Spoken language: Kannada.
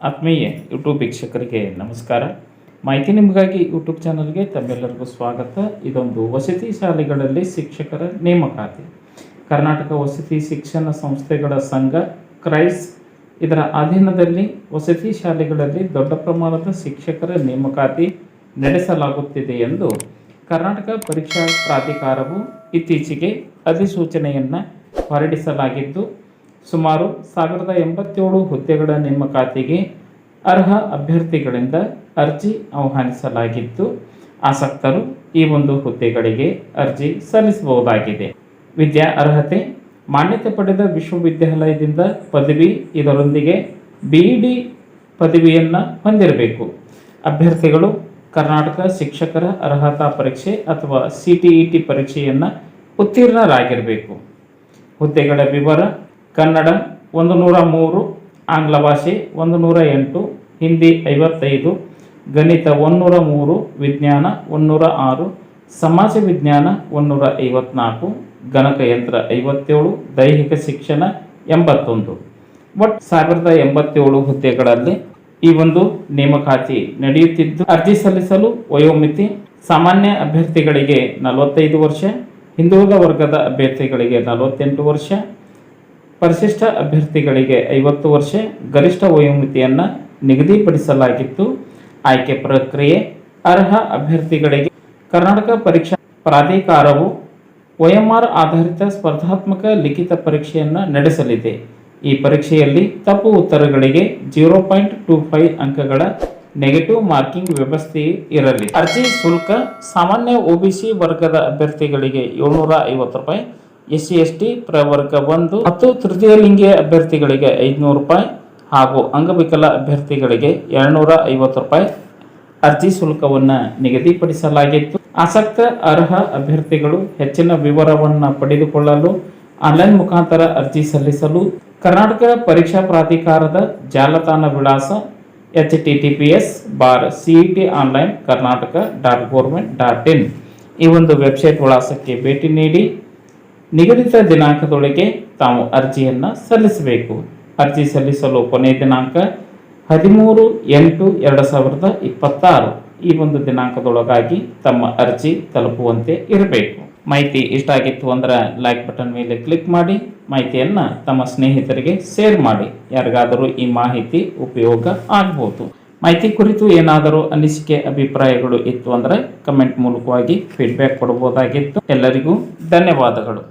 ಆತ್ಮೀಯ ಯೂಟ್ಯೂಬ್ ವೀಕ್ಷಕರಿಗೆ ನಮಸ್ಕಾರ. ಮಾಹಿತಿ ನಿಮಗಾಗಿ ಯೂಟ್ಯೂಬ್ ಚಾನಲ್ಗೆ ತಮ್ಮೆಲ್ಲರಿಗೂ ಸ್ವಾಗತ. ಇದೊಂದು ವಸತಿ ಶಾಲೆಗಳಲ್ಲಿ ಶಿಕ್ಷಕರ ನೇಮಕಾತಿ. ಕರ್ನಾಟಕ ವಸತಿ ಶಿಕ್ಷಣ ಸಂಸ್ಥೆಗಳ ಸಂಘ ಕ್ರೈಸ್ ಇದರ ಅಧೀನದಲ್ಲಿ ವಸತಿ ಶಾಲೆಗಳಲ್ಲಿ ದೊಡ್ಡ ಪ್ರಮಾಣದ ಶಿಕ್ಷಕರ ನೇಮಕಾತಿ ನಡೆಸಲಾಗುತ್ತಿದೆ ಎಂದು ಕರ್ನಾಟಕ ಪರೀಕ್ಷಾ ಪ್ರಾಧಿಕಾರವು ಇತ್ತೀಚೆಗೆ ಅಧಿಸೂಚನೆಯನ್ನು ಹೊರಡಿಸಲಾಗಿದ್ದು, ಸುಮಾರು 1087 ಹುದ್ದೆಗಳ ನೇಮಕಾತಿಗೆ ಅರ್ಹ ಅಭ್ಯರ್ಥಿಗಳಿಂದ ಅರ್ಜಿ ಆಹ್ವಾನಿಸಲಾಗಿದ್ದು, ಆಸಕ್ತರು ಈ ಒಂದು ಹುದ್ದೆಗಳಿಗೆ ಅರ್ಜಿ ಸಲ್ಲಿಸಬಹುದಾಗಿದೆ. ವಿದ್ಯಾ ಅರ್ಹತೆ: ಮಾನ್ಯತೆ ಪಡೆದ ವಿಶ್ವವಿದ್ಯಾಲಯದಿಂದ ಪದವಿ, ಇದರೊಂದಿಗೆ BEd ಪದವಿಯನ್ನು ಹೊಂದಿರಬೇಕು. ಅಭ್ಯರ್ಥಿಗಳು ಕರ್ನಾಟಕ ಶಿಕ್ಷಕರ ಅರ್ಹತಾ ಪರೀಕ್ಷೆ ಅಥವಾ CTET ಪರೀಕ್ಷೆಯನ್ನು ಉತ್ತೀರ್ಣರಾಗಿರಬೇಕು. ಹುದ್ದೆಗಳ ವಿವರ: ಕನ್ನಡ 103, ಆಂಗ್ಲ ಭಾಷೆ 108, ಹಿಂದಿ 55, ಗಣಿತ 103, ವಿಜ್ಞಾನ 106, ಸಮಾಜ ವಿಜ್ಞಾನ 154, ಗಣಕಯಂತ್ರ 57, ದೈಹಿಕ ಶಿಕ್ಷಣ 81. ಒಟ್ಟು 1087 ಹುದ್ದೆಗಳಲ್ಲಿ ಈ ಒಂದು ನೇಮಕಾತಿ ನಡೆಯುತ್ತಿದ್ದು, ಅರ್ಜಿ ಸಲ್ಲಿಸಲು ವಯೋಮಿತಿ: ಸಾಮಾನ್ಯ ಅಭ್ಯರ್ಥಿಗಳಿಗೆ 45 ವರ್ಷ, ಹಿಂದುಳಿದ ವರ್ಗದ ಅಭ್ಯರ್ಥಿಗಳಿಗೆ 48 ವರ್ಷ, ಪರಿಶಿಷ್ಟ ಅಭ್ಯರ್ಥಿಗಳಿಗೆ 50 ವರ್ಷ ಗರಿಷ್ಠ ವಯೋಮಿತಿಯನ್ನು ನಿಗದಿಪಡಿಸಲಾಗಿತ್ತು. ಆಯ್ಕೆ ಪ್ರಕ್ರಿಯೆ: ಅರ್ಹ ಅಭ್ಯರ್ಥಿಗಳಿಗೆ ಕರ್ನಾಟಕ ಪರೀಕ್ಷಾ ಪ್ರಾಧಿಕಾರವು OMR ಆಧಾರಿತ ಸ್ಪರ್ಧಾತ್ಮಕ ಲಿಖಿತ ಪರೀಕ್ಷೆಯನ್ನು ನಡೆಸಲಿದೆ. ಈ ಪರೀಕ್ಷೆಯಲ್ಲಿ ತಪ್ಪು ಉತ್ತರಗಳಿಗೆ 0.25 ಅಂಕಗಳ ನೆಗೆಟಿವ್ ಮಾರ್ಕಿಂಗ್ ವ್ಯವಸ್ಥೆ ಇರಲಿ. ಅರ್ಜಿ ಶುಲ್ಕ: ಸಾಮಾನ್ಯ OBC ವರ್ಗದ ಅಭ್ಯರ್ಥಿಗಳಿಗೆ 750 ರೂಪಾಯಿ, SC/ST ಪ್ರವರ್ಗ 1 ಮತ್ತು ತೃತೀಯ ಲಿಂಗಿಯ ಅಭ್ಯರ್ಥಿಗಳಿಗೆ 500 ರೂಪಾಯಿ ಹಾಗೂ ಅಂಗವಿಕಲ ಅಭ್ಯರ್ಥಿಗಳಿಗೆ 250 ರೂಪಾಯಿ ಅರ್ಜಿ ಶುಲ್ಕವನ್ನು ನಿಗದಿಪಡಿಸಲಾಗಿತ್ತು. ಆಸಕ್ತ ಅರ್ಹ ಅಭ್ಯರ್ಥಿಗಳು ಹೆಚ್ಚಿನ ವಿವರವನ್ನು ಪಡೆದುಕೊಳ್ಳಲು ಆನ್ಲೈನ್ ಮುಖಾಂತರ ಅರ್ಜಿ ಸಲ್ಲಿಸಲು ಕರ್ನಾಟಕ ಪರೀಕ್ಷಾ ಪ್ರಾಧಿಕಾರದ ಜಾಲತಾಣ ವಿಳಾಸ https://cetonline.karnataka.government.in ಈ ಒಂದು ವೆಬ್ಸೈಟ್ ವಿಳಾಸಕ್ಕೆ ಭೇಟಿ ನೀಡಿ ನಿಗದಿತ ದಿನಾಂಕದೊಳಗೆ ತಾವು ಅರ್ಜಿಯನ್ನು ಸಲ್ಲಿಸಬೇಕು. ಅರ್ಜಿ ಸಲ್ಲಿಸಲು ಕೊನೆಯ ದಿನಾಂಕ 13/8/2026. ಈ ಒಂದು ದಿನಾಂಕದೊಳಗಾಗಿ ತಮ್ಮ ಅರ್ಜಿ ತಲುಪುವಂತೆ ಇರಬೇಕು. ಮಾಹಿತಿ ಇಷ್ಟ ಆಗಿತ್ತು ಅಂದ್ರೆ ಲೈಕ್ ಬಟನ್ ಮೇಲೆ ಕ್ಲಿಕ್ ಮಾಡಿ, ಮಾಹಿತಿಯನ್ನು ತಮ್ಮ ಸ್ನೇಹಿತರಿಗೆ ಶೇರ್ ಮಾಡಿ. ಯಾರಿಗಾದರೂ ಈ ಮಾಹಿತಿ ಉಪಯೋಗ ಆಗ್ಬೋದು. ಮಾಹಿತಿ ಕುರಿತು ಏನಾದರೂ ಅನಿಸಿಕೆ ಅಭಿಪ್ರಾಯಗಳು ಇತ್ತು ಅಂದರೆ ಕಮೆಂಟ್ ಮೂಲಕವಾಗಿ ಫೀಡ್ಬ್ಯಾಕ್ ಕೊಡಬಹುದಾಗಿತ್ತು. ಎಲ್ಲರಿಗೂ ಧನ್ಯವಾದಗಳು.